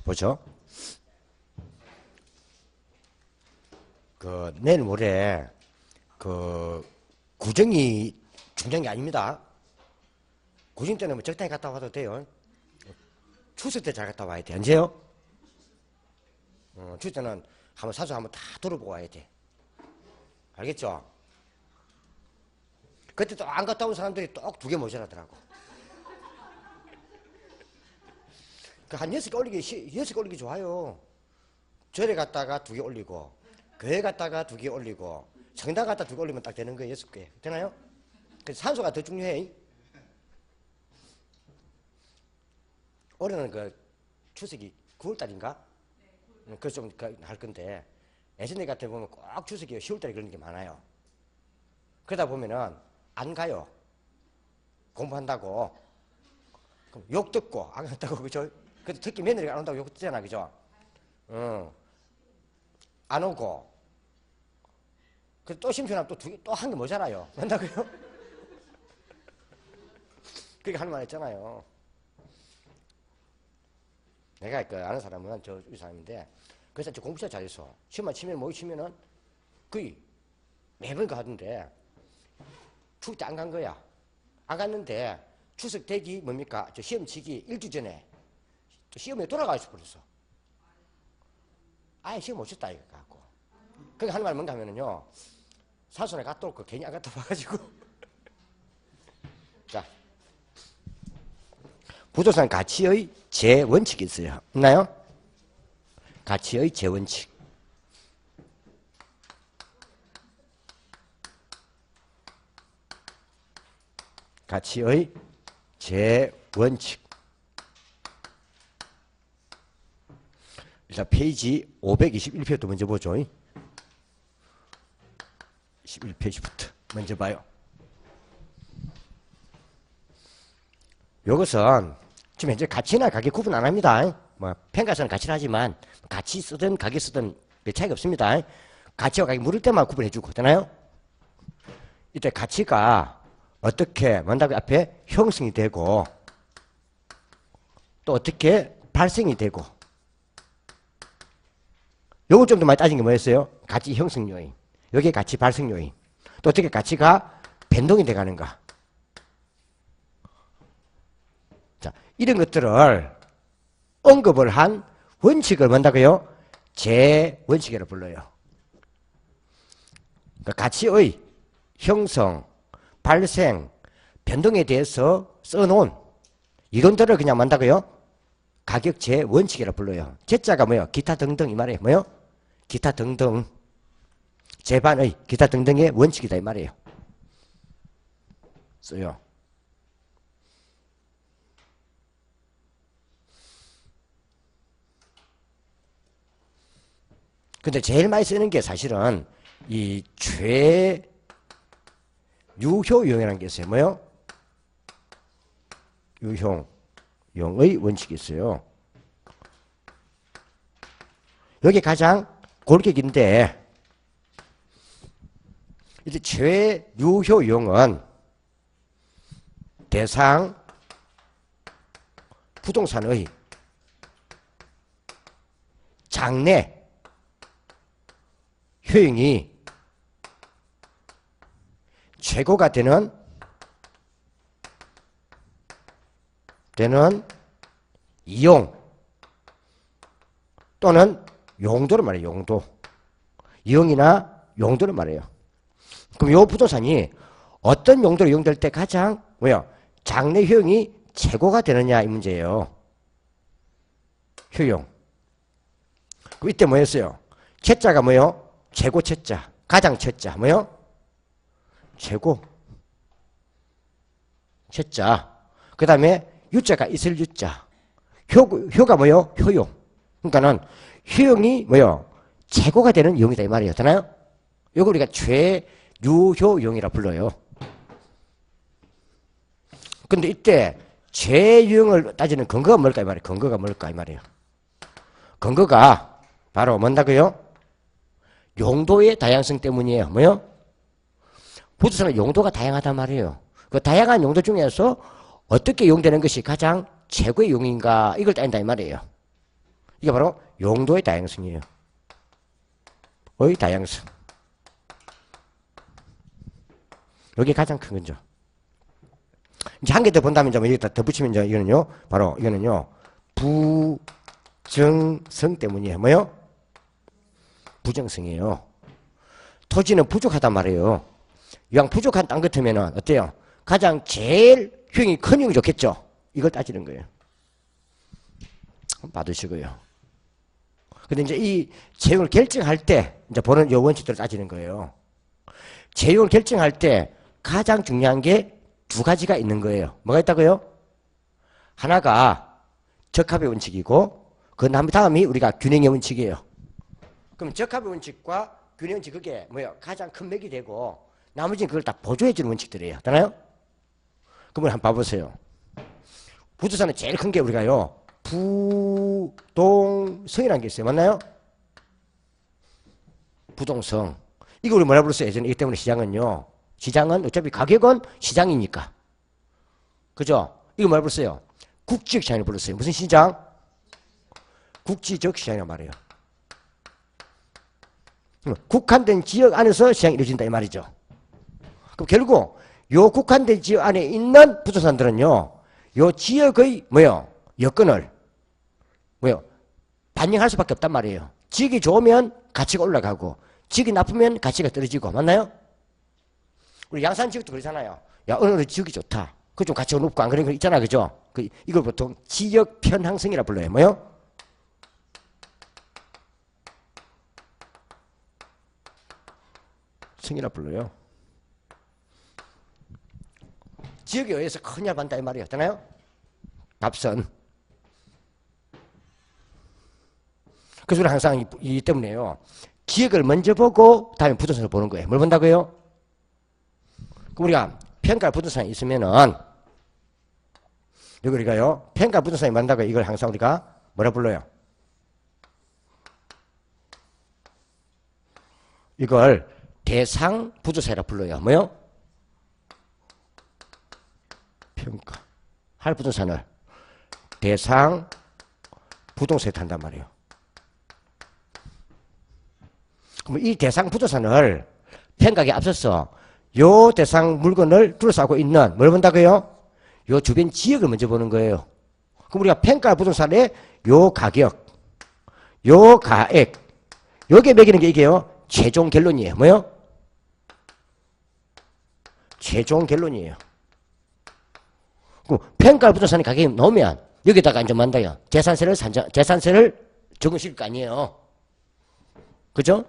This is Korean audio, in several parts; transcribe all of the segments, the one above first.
보죠. 내일 모레 구정이 중요한 게 아닙니다. 구정 때는 뭐 적당히 갔다 와도 돼요. 추석 때 잘 갔다 와야 돼. 언제요? 추석 때는 한번 사주 한번 다 돌아보고 와야 돼. 알겠죠? 그때 또 안 갔다 온 사람들이 또 2개 모자라더라고. 한 6개 올리기, 6개 올리기 좋아요. 절에 갔다가 2개 올리고, 교회 갔다가 2개 올리고, 성당 갔다 2개 올리면 딱 되는 거예요. 6개. 되나요? 그래서 산소가 더 중요해. 올해는 추석이 9월달인가? 그래서 좀 할 건데, 예전에 같은 보면 꼭 추석이 10월달에 그런 게 많아요. 그러다 보면은 안 가요. 공부한다고. 그럼 욕 듣고 안 간다고, 그죠? 근데 특히 며느리가 안 온다고 욕 듣잖아, 그죠? 안 오고. 또 심심하면 또 한 게 모자라요. 맞나고요? 그렇게 할 말 했잖아요. 내가 아는 사람은 우리 사람인데, 그래서 공부 진짜 잘했어. 시험만 치면 모의 치면은 거의 매번 가던데, 추석 때 안 간 거야. 안 갔는데, 추석 대기 뭡니까? 시험 치기 1주 전에 시험에 돌아가 있어 버렸어. 아예 시험 못 쳤다 이거 갖고. 그게 하는 말 뭔가 하면은요, 사촌에 갔다 올거 괜히 안 갔다 와가지고. 자, 부동산 가치의 재원칙이 있어요. 있나요? 가치의 재원칙. 가치의 재원칙. 일단 페이지 521페이지부터 먼저 보죠. 11페이지부터 먼저 봐요. 요것은 지금 현재 가치나 가격 구분 안 합니다. 뭐 평가서는 가치를 하지만 가치 쓰든 가격 쓰든 별 차이가 없습니다. 가치와 가격 물을 때만 구분해주고 되나요? 이때 가치가 어떻게 뭔다고 앞에 형성이 되고 또 어떻게 발생이 되고, 요걸 좀 더 많이 따진 게 뭐였어요? 가치 형성 요인. 여기에 가치 발생 요인. 또 어떻게 가치가 변동이 돼가는가. 자, 이런 것들을 언급을 한 원칙을 뭔다고요? 재원칙이라고 불러요. 그러니까 가치의 형성, 발생, 변동에 대해서 써놓은 이론들을 그냥 뭔다고요? 가격 재원칙이라고 불러요. 제자가 뭐예요? 기타 등등 이 말이에요. 뭐예요? 기타 등등. 재반의 기타 등등의 원칙이다 이 말이에요. 써요. 근데 제일 많이 쓰는 게 사실은 이 최유효용이라는 게 있어요. 뭐요? 유효용의 원칙이 있어요. 여기 가장 골격인데, 이제 최유효용은 대상 부동산의 장래 효용이 최고가 되는 이용 또는 용도를 말해요. 용도. 이용이나 용도를 말해요. 그럼 이 부동산이 어떤 용도로 이용될 때 가장 뭐요? 장래 효용이 최고가 되느냐 이 문제예요. 효용. 그럼 이때 뭐였어요? 최자가 뭐요? 최고 최자. 가장 최자. 뭐요? 최고 최자. 그 다음에 유자가 있을 유자. 효가 뭐요? 효용. 그러니까는 효용이 뭐요? 최고가 되는 이용이다 이 말이에요. 되나요? 이걸 우리가 최유효용이라 불러요. 근데 이때 최유용을 따지는 근거가 뭘까 이 말이에요. 근거가 뭘까 이 말이에요. 근거가 바로 뭔다고요? 용도의 다양성 때문이에요. 뭐요? 부동산의 용도가 다양하단 말이에요. 그 다양한 용도 중에서 어떻게 이용되는 것이 가장 최고의 용인가 이걸 따진다 이 말이에요. 이게 바로 용도의 다양성이에요. 의 다양성. 여기 가장 큰 거죠. 이제 한 개 더 본다면, 이제 여기다 더 붙이면, 이제 이거는요, 바로, 이거는요, 부정성 때문이에요. 뭐요? 부정성이에요. 토지는 부족하단 말이에요. 이왕 부족한 땅 같으면은, 어때요? 가장 제일 효용이 큰 효용이 좋겠죠? 이걸 따지는 거예요. 받으시고요. 근데 이제 이 재용을 결정할 때, 이제 보는 요 원칙대로 따지는 거예요. 재용을 결정할 때 가장 중요한 게 두 가지가 있는 거예요. 뭐가 있다고요? 하나가 적합의 원칙이고, 그 다음이 우리가 균형의 원칙이에요. 그럼 적합의 원칙과 균형 원칙, 그게 뭐예요? 가장 큰 맥이 되고, 나머지는 그걸 다 보조해주는 원칙들이에요. 되나요? 그러면 한번 봐보세요. 부동산은 제일 큰 게 우리가요, 부동성이라는 게 있어요. 맞나요? 부동성. 이거 우리 뭐라 불렀어요? 예전에. 이기 때문에 시장은요, 시장은 어차피 가격은 시장이니까. 그죠? 이거 뭐라 불렀어요? 국지적 시장을 불렀어요. 무슨 시장? 국지적 시장이란 말이에요. 국한된 지역 안에서 시장이 이루어진다 이 말이죠. 그럼 결국 요 국한된 지역 안에 있는 부동산들은요, 요 지역의 뭐요? 여건을 뭐요? 반영할 수밖에 없단 말이에요. 지역이 좋으면 가치가 올라가고, 지역이 나쁘면 가치가 떨어지고. 맞나요? 우리 양산 지역도 그렇잖아요. 야, 어느 지역이 좋다. 그 좀 가치가 높고 안 그런 거 있잖아. 그죠? 이걸 보통 지역 편향성이라 불러요. 뭐요? 성이라 불러요. 지역에 의해서 큰일 반다 이 말이에요. 되나요? 값은. 그래서 우리 항상 이 때문에요. 지역을 먼저 보고 다음에 부동산을 보는 거예요. 뭘 본다고요? 그럼 우리가 평가 부동산이 있으면은, 여기 우리가요, 평가 부동산이 만다고 이걸 항상 우리가 뭐라 불러요? 이걸 대상 부동산이라 불러요. 뭐요? 평가. 할 부동산을 대상 부동산에 탄단 말이에요. 그럼 이 대상 부동산을 평가하기에 앞서서 요 대상 물건을 둘러싸고 있는 뭘 본다고요? 요 주변 지역을 먼저 보는 거예요. 그럼 우리가 평가 부동산의 요 가격, 요 가액, 요게 매기는 게 이게요, 최종 결론이에요. 뭐요? 최종 결론이에요. 그럼 평가 부동산의 가격이 나오면 여기다가 이제 만다요. 재산세를 적용시킬 거 아니에요. 그죠?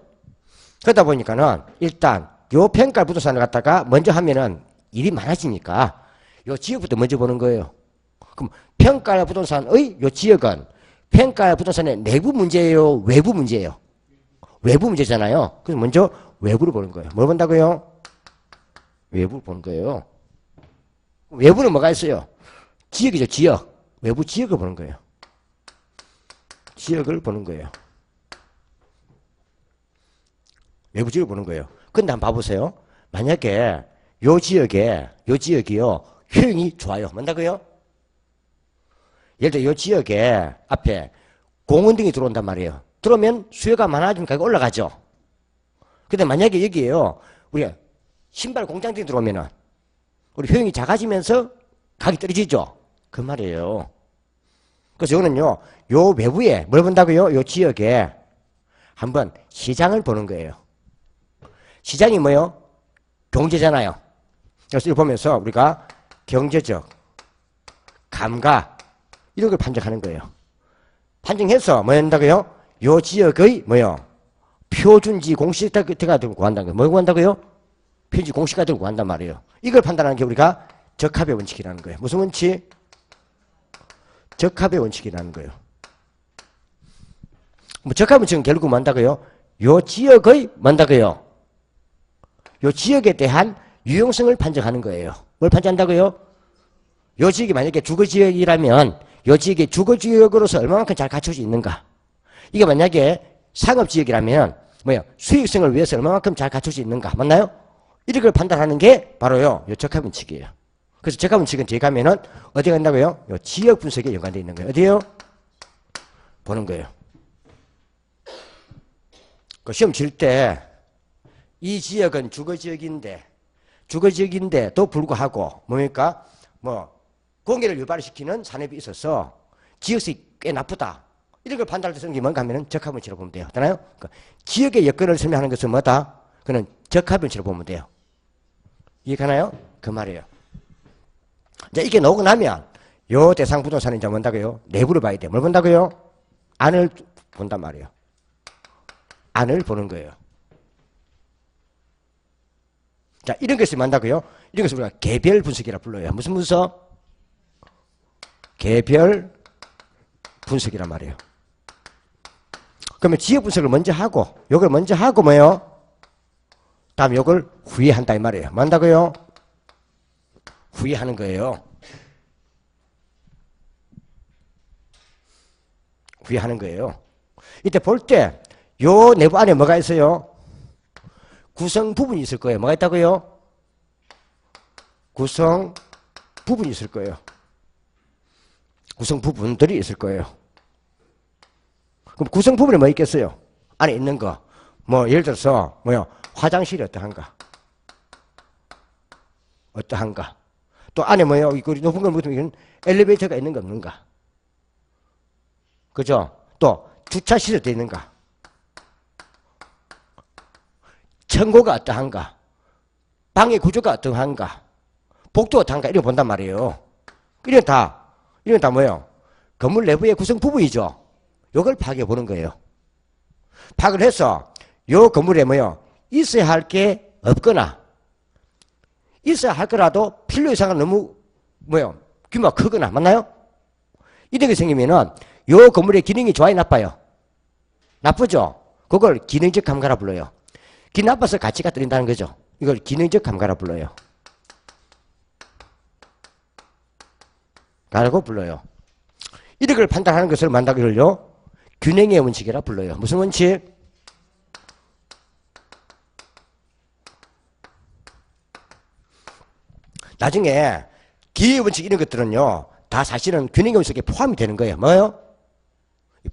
그러다 보니까는 일단 요 평가 부동산을 갖다가 먼저 하면은 일이 많아지니까 요 지역부터 먼저 보는 거예요. 그럼 평가 부동산의 요 지역은 평가 부동산의 내부 문제예요? 외부 문제예요? 외부 문제잖아요. 그래서 먼저 외부를 보는 거예요. 뭘 본다고요? 외부를 보는 거예요. 외부는 뭐가 있어요? 지역이죠, 지역. 외부 지역을 보는 거예요. 지역을 보는 거예요. 외부 지역을 보는 거예요. 근데 한번 봐보세요. 만약에 요 지역이요, 효용이 좋아요. 뭔다고요? 예를 들어 요 지역에 앞에 공원 등이 들어온단 말이에요. 들어오면 수요가 많아지면 가격이 올라가죠. 근데 만약에 여기에요, 우리가 신발 공장 등이 들어오면은 우리 효용이 작아지면서 가격이 떨어지죠. 그 말이에요. 그래서 이거는요, 요 외부에 뭘 본다고요? 요 지역에 한번 시장을 보는 거예요. 시장이 뭐예요? 경제잖아요. 그래서 이걸 보면서 우리가 경제적 감각 이런 걸 판정하는 거예요. 판정해서 뭐 한다고요? 요 지역의 뭐요? 표준지 공시가 들고 구한다는 거예요. 뭐 구한다고요? 표준지 공시가 들고 구한단 말이에요. 이걸 판단하는 게 우리가 적합의 원칙이라는 거예요. 무슨 원칙? 적합의 원칙이라는 거예요. 뭐 적합 원칙은 결국 뭐 한다고요? 요 지역의 뭐 한다고요? 요 지역에 대한 유용성을 판정하는 거예요. 뭘 판정한다고요? 요 지역이 만약에 주거지역이라면 요 지역이 주거지역으로서 얼마만큼 잘 갖춰져 있는가. 이게 만약에 상업지역이라면 뭐예요? 수익성을 위해서 얼마만큼 잘 갖춰져 있는가. 맞나요? 이런 걸 판단하는 게 바로요, 요 적합원칙이에요. 그래서 적합원칙은 뒤에 가면은 어디 간다고요? 요 지역 분석에 연관되어 있는 거예요. 어디에요? 보는 거예요. 그 시험 칠 때 이 지역은 주거지역인데도 불구하고 뭡니까? 뭐 공해를 유발시키는 산업이 있어서 지역성이 꽤 나쁘다. 이런 걸 판단할 때 쓰는 게 뭔가 하면은 적합변치로 보면 돼요. 되나요? 그러니까 지역의 여건을 설명하는 것은 뭐다? 그는 적합변치로 보면 돼요. 이해가나요? 그 말이에요. 이제 이게 나오고 나면 요 대상 부동산은 이제 뭔다고요? 내부를 봐야 돼요. 뭘 본다고요? 안을 본단 말이에요. 안을 보는 거예요. 자, 이런 것을 만다고요? 이런 것을 우리가 개별 분석이라 불러요. 무슨 분석? 개별 분석이란 말이에요. 그러면 지역 분석을 먼저 하고, 요걸 먼저 하고 뭐예요? 다음 요걸 후에 한다 이 말이에요. 뭐 한다고요? 후에 하는 거예요. 후에 하는 거예요. 이때 볼 때 요 내부 안에 뭐가 있어요? 구성 부분이 있을 거예요. 뭐가 있다고요? 구성 부분이 있을 거예요. 구성 부분들이 있을 거예요. 그럼 구성 부분에 뭐 있겠어요? 안에 있는 거. 뭐 예를 들어서 뭐요? 화장실이 어떠한가? 어떠한가? 또 안에 뭐요? 이거 높은 걸 묻으면 엘리베이터가 있는 거 없는가? 그죠? 또 주차 시설이 되어 있는가? 천고가 어떠한가? 방의 구조가 어떠한가? 복도가 어떠한가? 이런 거 본단 말이에요. 이런 다 뭐예요? 건물 내부의 구성 부분이죠. 이걸 파악해 보는 거예요. 파악을 해서 요 건물에 뭐예요? 있어야 할 게 없거나 있어야 할 거라도 필요 이상은 너무 뭐예요? 규모가 크거나 맞나요? 이런 게 생기면은 요 건물의 기능이 좋아요, 나빠요? 나쁘죠? 그걸 기능적 감가라 불러요. 기능 나빠서 가치가 떨어진다는 거죠. 이걸 기능적 감가라 불러요. 라고 불러요. 이런 걸 판단하는 것을 만다기를요, 균형의 원칙이라 불러요. 무슨 원칙? 나중에 기회의 원칙 이런 것들은요, 다 사실은 균형의 원칙에 포함이 되는 거예요. 뭐예요?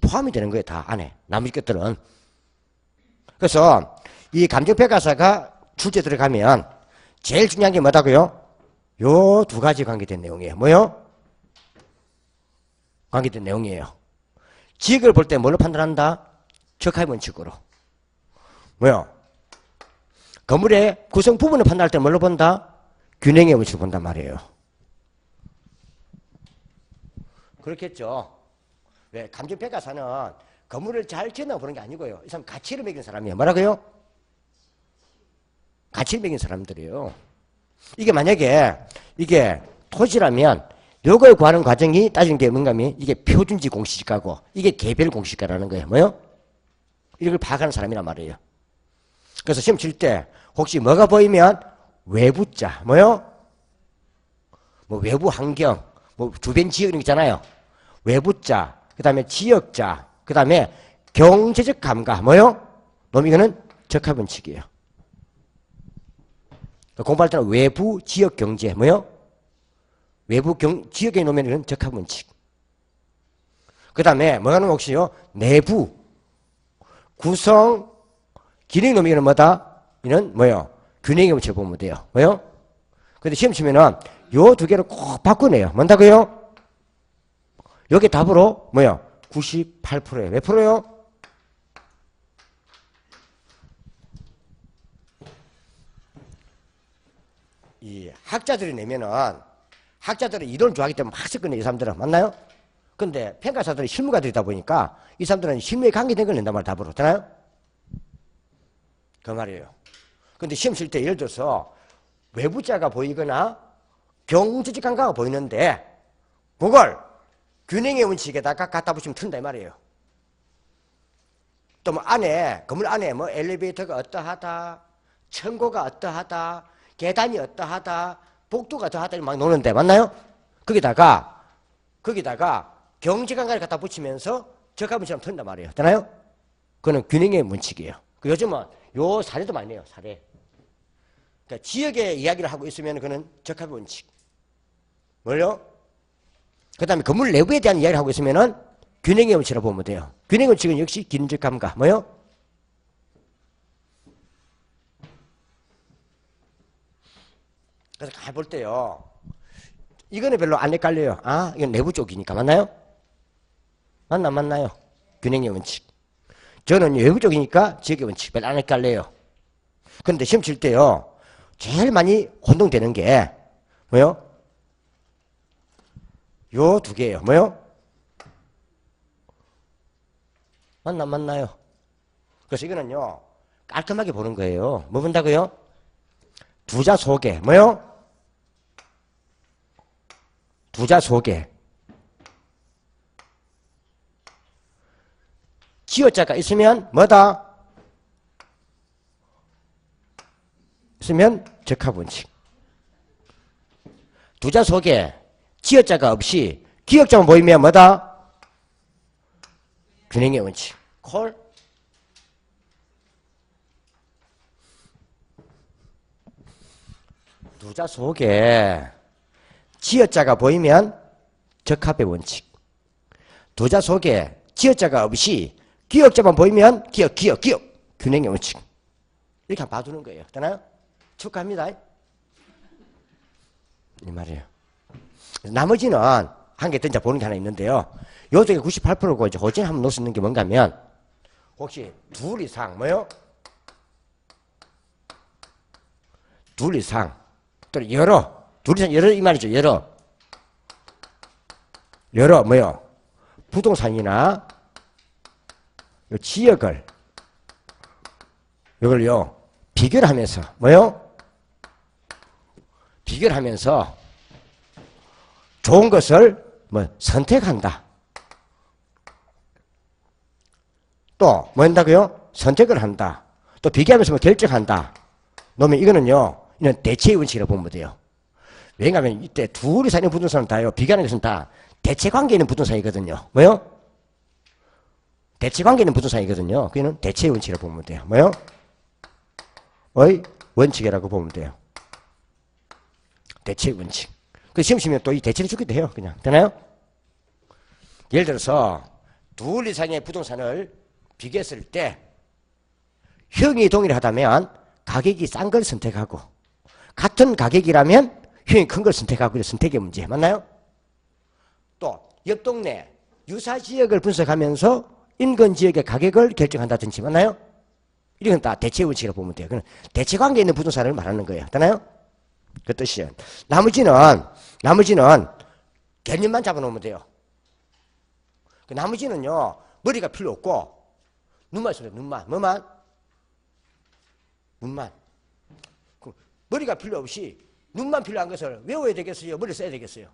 포함이 되는 거예요. 다 안에. 나머지 것들은. 그래서 이 감정평가사가 출제 들어가면 제일 중요한 게 뭐다고요? 요 두 가지 관계된 내용이에요. 뭐요? 관계된 내용이에요. 지역을 볼 때 뭘로 판단한다? 적합의 원칙으로. 뭐요? 건물의 구성 부분을 판단할 때 뭘로 본다? 균형의 원칙을 본단 말이에요. 그렇겠죠. 왜? 감정평가사는 건물을 잘 지었나 보는 게 아니고요. 이 사람 가치를 매기는 사람이에요. 뭐라고요? 가치를 매기는 사람들이에요. 이게 만약에 이게 토지라면 요걸 구하는 과정이 따지는 게 뭔가 하면 이게 표준지 공시지가고 이게 개별 공시지가라는 거예요. 뭐요? 이걸 파악하는 사람이란 말이에요. 그래서 시험 칠 때 혹시 뭐가 보이면 외부자, 뭐요? 뭐 외부 환경, 뭐 주변 지역 이런 거 있잖아요. 외부자, 그 다음에 지역자, 그 다음에 경제적 감가, 뭐요? 놈 이거는 적합원칙이에요. 공부할 때는 외부 지역 경제, 뭐요? 외부 지역에 놓으면 이건 적합원칙. 그 다음에 뭐가 놓으면 혹시요? 내부 구성 기능이 놓으면 이건 뭐다? 이는 뭐요? 균형의 원칙을 보면 돼요. 뭐요? 근데 시험 치면은 요 두 개를 꼭 바꾸네요. 뭔다고요? 여기 답으로 뭐요? 98%예요. 몇 프로요? 이 학자들이 내면은 학자들은 이론을 좋아하기 때문에 막 썼거든요. 이 사람들은. 맞나요? 근데 평가사들이 실무가들이다 보니까 이 사람들은 실무에 관계된 걸 낸단 말이에요. 답으로. 되나요? 그 말이에요. 근데 시험 칠 때 예를 들어서 외부자가 보이거나 경제적 감가가 보이는데 그걸 균형의 원칙에다가 갖다 붙이면 튼다 이 말이에요. 또 뭐 안에 건물 안에 뭐 엘리베이터가 어떠하다, 천고가 어떠하다, 계단이 어떠하다, 복도가 어떠하다 막 노는데 맞나요? 거기다가 경제감각을 갖다 붙이면서 적합원칙처럼 튼단 말이에요. 되나요? 그거는 균형의 원칙이에요. 요즘은 요 사례도 많이 내요. 사례. 그러니까 지역의 이야기를 하고 있으면 그거는 적합의 원칙. 뭘요? 그 다음에 건물 내부에 대한 이야기를 하고 있으면은 균형의 원칙이라고 보면 돼요. 균형의 원칙은 역시 기능적 감가. 뭐요? 그래서 가볼 때요. 이거는 별로 안 헷갈려요. 아, 이건 내부 쪽이니까. 맞나요? 맞나요? 균형의 원칙. 저는 외부 쪽이니까 지역의 원칙. 별로 안 헷갈려요. 그런데 시험 칠 때요. 제일 많이 혼동되는 게 뭐요? 요 두 개예요. 뭐요? 맞나요? 그래서 이거는요. 깔끔하게 보는 거예요. 뭐 본다고요? 두자 소개. 뭐요? 두자 소개. 지어자가 있으면 뭐다? 있으면 적합원칙. 두자 소개. 지어자가 없이 기역자만 보이면 뭐다? 균형의 원칙. 콜. 두자 속에 지어자가 보이면 적합의 원칙. 두자 속에 지어자가 없이 기역자만 보이면 기역. 균형의 원칙. 이렇게 한번 봐두는 거예요. 되나요? 축하합니다. 이 말이에요. 나머지는 한 개 더 이제 보는 게 하나 있는데요. 요쪽에 98%고 이제 호진 한번 놓을 수 있는 게 뭔가 하면 혹시 둘 이상 뭐요? 둘 이상 또 여러 둘 이상 여러 이 말이죠. 여러 뭐요? 부동산이나 요 지역을 이걸요 비교를 하면서 뭐요? 비교를 하면서 좋은 것을 뭐 선택한다. 또 뭐 한다고요? 선택을 한다. 또 비교하면서 뭐 결정한다. 그러면 이거는요. 이는 대체의 원칙이라고 보면 돼요. 왜냐하면 이때 둘이 사는 부동산은 다요. 비교하는 것은 다 대체관계 있는 부동산이거든요. 뭐요? 대체관계 있는 부동산이거든요. 그는 대체의 원칙이라고 보면 돼요. 뭐요? 의 원칙이라고 보면 돼요. 대체의 원칙. 그 시험 치면 또 이 대체를 주기도 해요. 그냥. 되나요? 예를 들어서 둘 이상의 부동산을 비교했을 때 형이 동일하다면 가격이 싼 걸 선택하고 같은 가격이라면 형이 큰 걸 선택하고 선택의 문제. 맞나요? 또 옆 동네 유사 지역을 분석하면서 인근 지역의 가격을 결정한다든지. 맞나요? 이건 다 대체 원칙이라고 보면 돼요. 그건 대체 관계에 있는 부동산을 말하는 거예요. 되나요? 그 뜻이에요. 나머지는 개념만 잡아놓으면 돼요. 그 나머지는요, 머리가 필요 없고, 눈만 있으면 돼요. 눈만. 뭐만? 눈만. 머리가 필요 없이, 눈만 필요한 것을 외워야 되겠어요? 머리 써야 되겠어요?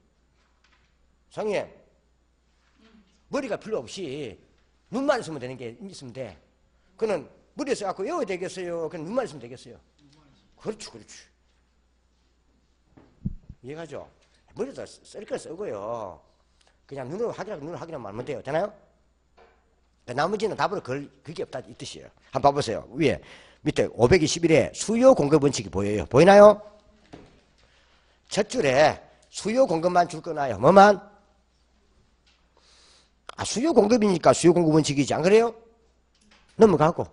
성님, 머리가 필요 없이, 눈만 있으면 되는 게 있으면 돼. 그는 머리에 써갖고 외워야 되겠어요? 그냥 눈만 있으면 되겠어요? 그렇지. 이해가죠? 머리도 쓸 걸 쓰고요. 그냥 눈으로 확인하면 하면 돼요. 되나요? 나머지는 답으로 그게 없다 이 뜻이에요. 한번 봐보세요. 위에 밑에 521에 수요 공급 원칙이 보여요. 보이나요? 첫 줄에 수요 공급만 줄 거나요? 뭐만? 수요 공급이니까 수요 공급 원칙이지 안 그래요? 넘어가고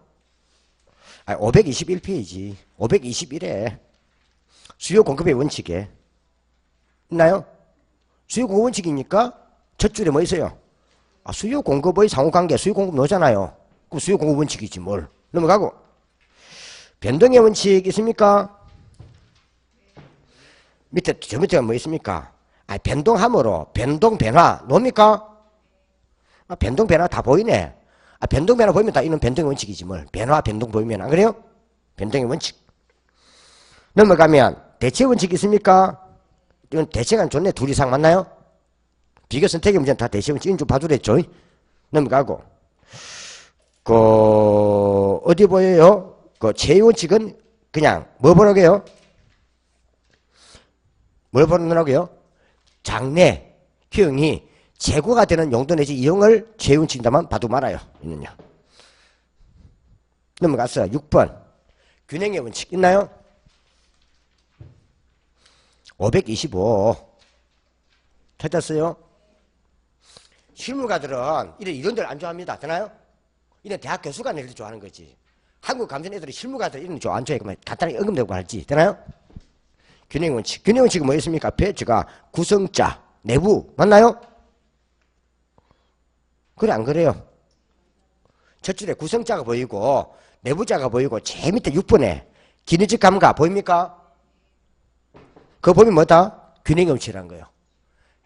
521페이지 521에 수요 공급의 원칙에 있나요? 수요 공급 원칙이니까 첫 줄에 뭐 있어요? 수요 공급의 상호관계 수요 공급 넣잖아요. 그럼 수요 공급 원칙이지 뭘. 넘어가고 변동의 원칙 있습니까? 밑에 저 밑에 뭐 있습니까? 변동함으로 변동 변화 놉니까? 변동 변화 다 보이네. 변동 변화 보이면 다 이는 변동의 원칙이지 뭘. 변화 변동 보이면 안 그래요? 변동의 원칙. 넘어가면 대체 원칙 있습니까? 이건 대체가 좋네. 둘 이상 맞나요? 비교 선택의 문제는 다 대체 원칙. 좀 봐두랬죠. 넘어가고 어디 보여요? 제 원칙은 그냥 뭐 보라고요? 뭘 보라고요? 장래 효용이 재고가 되는 용도 내지 이용을 제원칙이다만 봐도 말아요. 이는요. 넘어갔어요. 6번 균형의 원칙 있나요? 525 찾았어요? 실무가들은 이런 데를 안 좋아합니다. 되나요? 이런 대학 교수가 애들 좋아하는 거지. 한국 감정 애들이 실무가들 이런 거 안 좋아해. 간단하게 언급되고 할지. 되나요? 균형 원칙. 균형 원칙은 뭐였습니까? 앞에 제가 구성자, 내부. 맞나요? 그래, 안 그래요? 첫 줄에 구성자가 보이고, 내부자가 보이고, 제일 밑에 6번에 기능적 감가 보입니까? 그거 보면 뭐다? 균형 원칙이라는 거예요.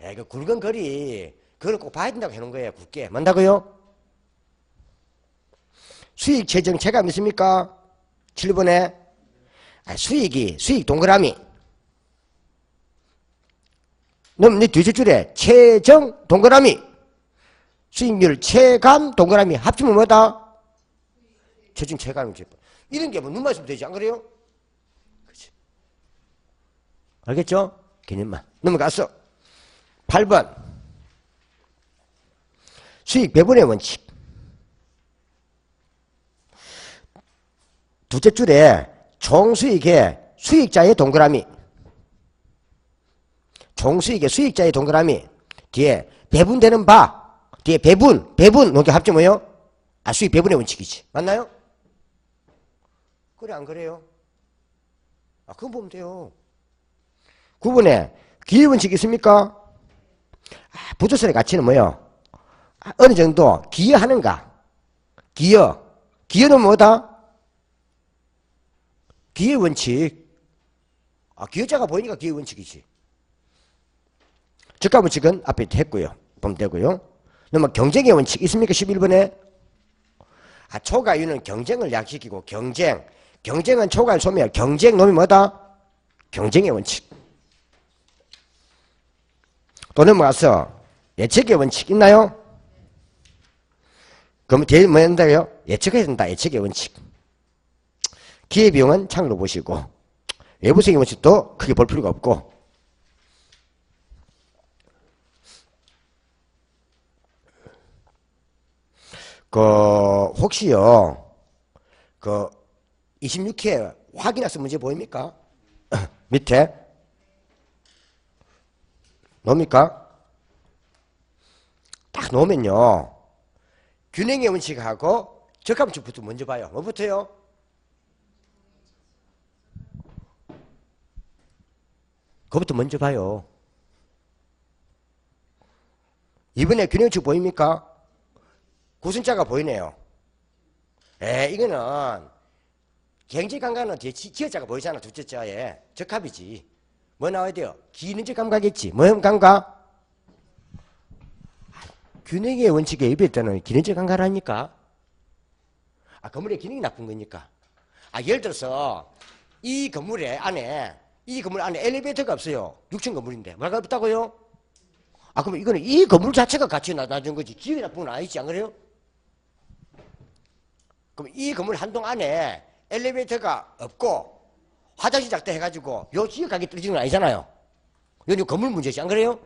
야, 이거 굵은 거리, 그걸 꼭 봐야 된다고 해놓은 거예요. 굵게. 맞다고요? 수익 재정 체감 있습니까? 7번에 수익 동그라미. 그럼 네 뒤에 줄에 체정 동그라미. 수익률 체감 동그라미 합치면 뭐다? 체정 체감이지. 이런 게 뭐 눈만 있으면 되지 안 그래요? 그렇지. 알겠죠? 개념만. 넘어갔어. 8번 수익 배분의 원칙. 둘째 줄에 총수익의 수익자의 동그라미. 총수익의 수익자의 동그라미. 뒤에 배분되는 바. 뒤에 배분. 여기 합쳐 뭐예요? 수익 배분의 원칙이지. 맞나요? 그래 안 그래요? 그건 보면 돼요. 9번에 기회 원칙이 있습니까? 부조선의 가치는 뭐예요? 어느 정도 기여하는가? 기여는 뭐다? 기회 원칙. 기여자가 보이니까 기회 원칙이지. 적합 원칙은 앞에 했고요. 보면 되고요. 그러면 경쟁의 원칙 있습니까? 11번에. 초과유는 경쟁을 약시키고 경쟁은 초과를 소멸. 경쟁 놈이 뭐다? 경쟁의 원칙. 또 넘어가서 예측의 원칙 있나요? 그럼 제일 뭐 한다고요? 예측해야 된다. 예측의 원칙. 기회비용은 창으로 보시고 외부성의 원칙도 크게 볼 필요가 없고 혹시요 26회 확인학습 문제 보입니까? 밑에 놓습니까? 딱 놓으면요 균형의 원칙하고 적합 원칙부터 먼저 봐요. 뭐부터요? 그것부터 먼저 봐요. 이번에 균형 원칙 보입니까? 구성자가 보이네요. 이거는 경제감각은 뒤에 지어자가 보이잖아. 둘째 자에 적합이지. 뭐 나와야 돼요? 기능적 감각이겠지. 뭐 감각? 균형의 원칙에 입에 있다는 기능적 감각이라니까. 건물의 기능이 나쁜 거니까. 예를 들어서 이 건물 안에 엘리베이터가 없어요. 6층 건물인데 뭐가 없다고요? 그럼 이거는 이 건물 자체가 가치 낮은 거지 기능이 나쁜 건 아니지 안 그래요? 그럼 이 건물 한 동 안에 엘리베이터가 없고 화장실 작다 해가지고 요 지역 가격이 떨어지는 건 아니잖아요. 이건 건물 문제지 안 그래요?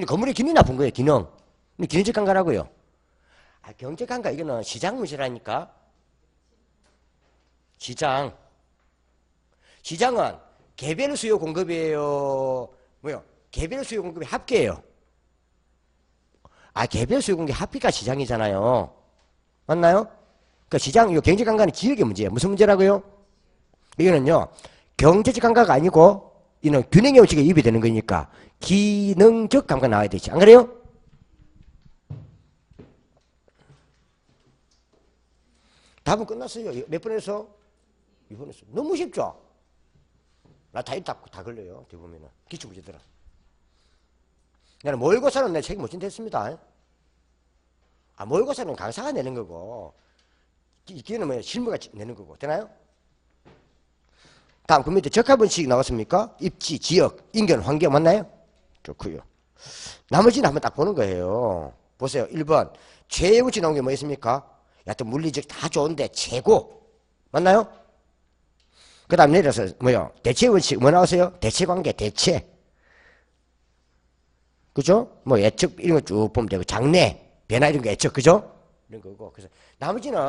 건물의 기능이 나쁜 거예요. 기능적 감가라고요. 경제 감가 이거는 시장 문제라니까. 시장은 개별 수요 공급이에요. 개별 수요 공급이 합계예요. 개별 수요 공급이 합계가 시장이잖아요. 맞나요? 그러니까 시장, 이 경제 감가는 지역의 문제예요. 무슨 문제라고요? 이거는요, 경제적 감가가 아니고, 이는 균형의 원칙에 입이 되는 거니까, 기능적 감가 나와야 되지. 안 그래요? 답은 끝났어요. 몇 번에서? 2번에서. 너무 쉽죠? 나 다 걸려요. 뒤 보면은. 기출문제들은. 나는 모의고사는 내 책임 못 진댔습니다. 모의고사는 강사가 내는 거고, 기회는 뭐예요? 실무가 내는 거고. 되나요? 다음, 그 밑에 적합원칙 나왔습니까? 입지, 지역, 인근, 환경 맞나요? 좋고요. 나머지는 한번 딱 보는 거예요. 보세요. 1번. 최애 원칙 나온 게 뭐 있습니까? 여하튼 물리적 다 좋은데 최고. 맞나요? 그 다음 내려서 뭐요? 대체 원칙 뭐 나왔어요? 대체 관계, 대체. 그죠? 뭐 예측 이런 거 쭉 보면 되고 장래, 변화 이런 거 예측. 그죠? 이런 거고. 그래서 나머지는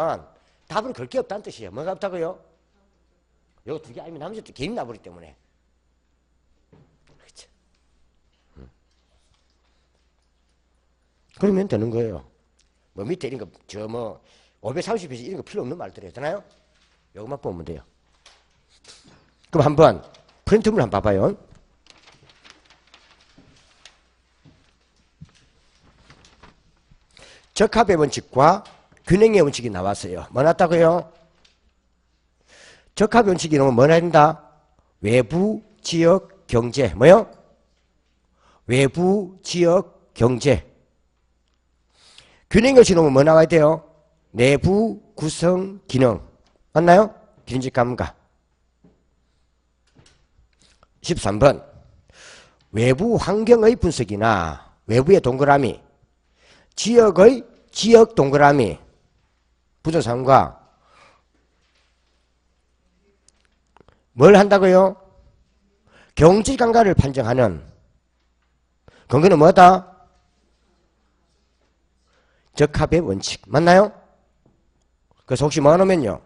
답은 걸 게 없다는 뜻이에요. 뭐가 없다고요? 이거 두 개 아니면 나머지 개임 나버리기 때문에. 그렇죠. 그러면 되는 거예요. 뭐 밑에 이런 거, 530페이지 이런 거 필요 없는 말들이에요. 되나요? 이것만 보면 돼요. 그럼 한번 프린트물 한번 봐봐요. 적합의 원칙과 균형의 원칙이 나왔어요. 뭐 나왔다고요? 적합의 원칙이 나오면 뭐 해야 된다? 외부, 지역, 경제. 뭐요? 외부, 지역, 경제. 균형의 원칙이 나오면 뭐 나와야 돼요? 내부, 구성, 기능. 맞나요? 기능적 감각. 13번. 외부 환경의 분석이나 외부의 동그라미, 지역의 지역 동그라미, 부동산과 뭘 한다고요? 경제 감각을 판정하는 근거는 뭐다? 적합의 원칙. 맞나요? 그래서 혹시 뭐 놓으면요?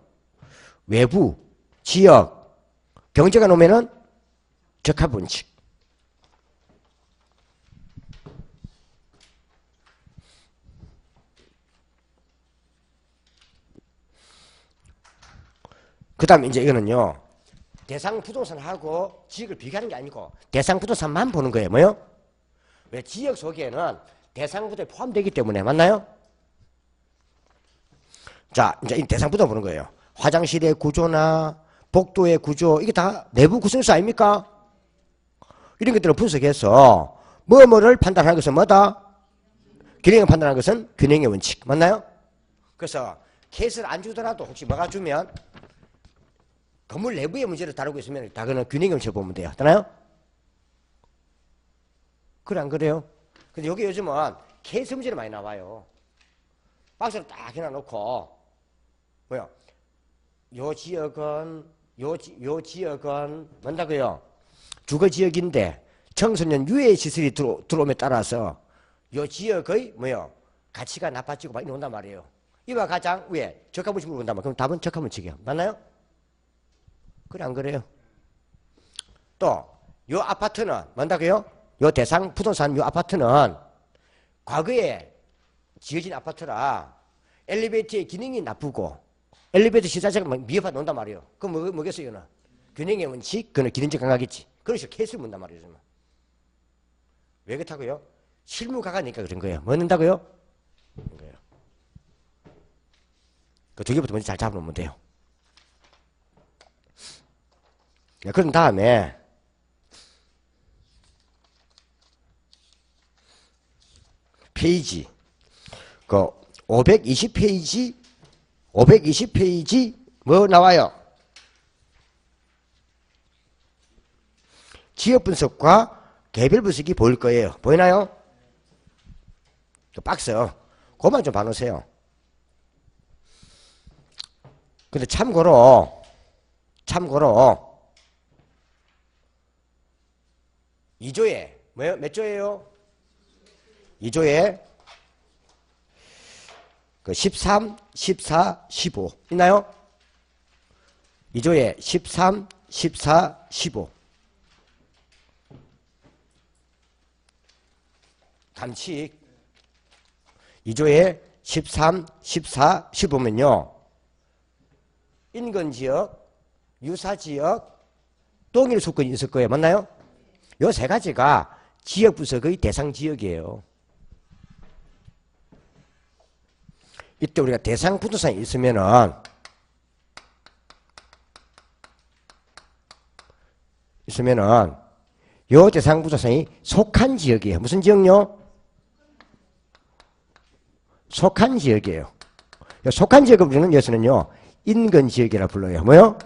외부, 지역, 경제가 놓으면은 적합 원칙. 그 다음에 이제 이거는요, 대상 부동산하고 지역을 비교하는 게 아니고 대상 부동산만 보는 거예요. 뭐요? 왜? 지역 속에는 대상 부동산이 포함되기 때문에. 맞나요? 자, 이제 이 대상 부동산 보는 거예요. 화장실의 구조나 복도의 구조, 이게 다 내부 구성수 아닙니까? 이런 것들을 분석해서 뭐를 판단하는 것은 뭐다? 균형을 판단하는 것은 균형의 원칙. 맞나요? 그래서 케이스를 안 주더라도 혹시 뭐가 주면 건물 내부의 문제를 다루고 있으면 다 그는 균형의 원칙을 보면 돼요. 되나요? 그래 안 그래요? 근데 여기 요즘은 케이스 문제를 많이 나와요. 박스를 딱 해놔놓고 뭐야? 요 지역은 요 지역은 뭔다고요? 주거 지역인데 청소년 유해 시설이 들어옴에 따라서 요 지역의 뭐요? 가치가 나빠지고 막 이런단 말이에요. 이와 가장 위에 적합원칙으로 본단 말이에요. 그럼 답은 적합원칙이에요. 맞나요? 그래 안 그래요? 또 요 아파트는 뭔다고요? 요 대상 부동산 요 아파트는 과거에 지어진 아파트라 엘리베이터의 기능이 나쁘고 엘리베이터 시자체가 미흡하게 논단 말이에요. 그럼 뭐겠어요? 이거는 균형의 원칙, 그는 기능적 감각이지. 그래서 케이스를 묻단 말이에요. 왜 그렇다고요? 실무가가니까 그런 거예요. 뭐 넣는다고요? 그런 거예요. 그 두 개부터 먼저 잘 잡아놓으면 돼요. 그런 다음에 페이지 그 520페이지 뭐 나와요? 지역 분석과 개별 분석이 보일 거예요. 보이나요? 그 박스 그것만 좀 봐놓으세요. 근데 참고로 2조에 뭐요? 몇 조예요? 2조에 그 13, 14, 15 있나요? 2조에 13, 14, 15 감칙 2조에 13, 14, 15면요 인근지역, 유사지역, 동일 수권이 있을 거예요. 맞나요? 요 세 가지가 지역 분석의 대상 지역이에요. 이때 우리가 대상 부동산이 있으면은 요 대상 부동산이 속한 지역이에요. 무슨 지역요? 속한 지역이에요. 속한 지역을 우리는 여기서는요 인근 지역이라 불러요. 뭐요?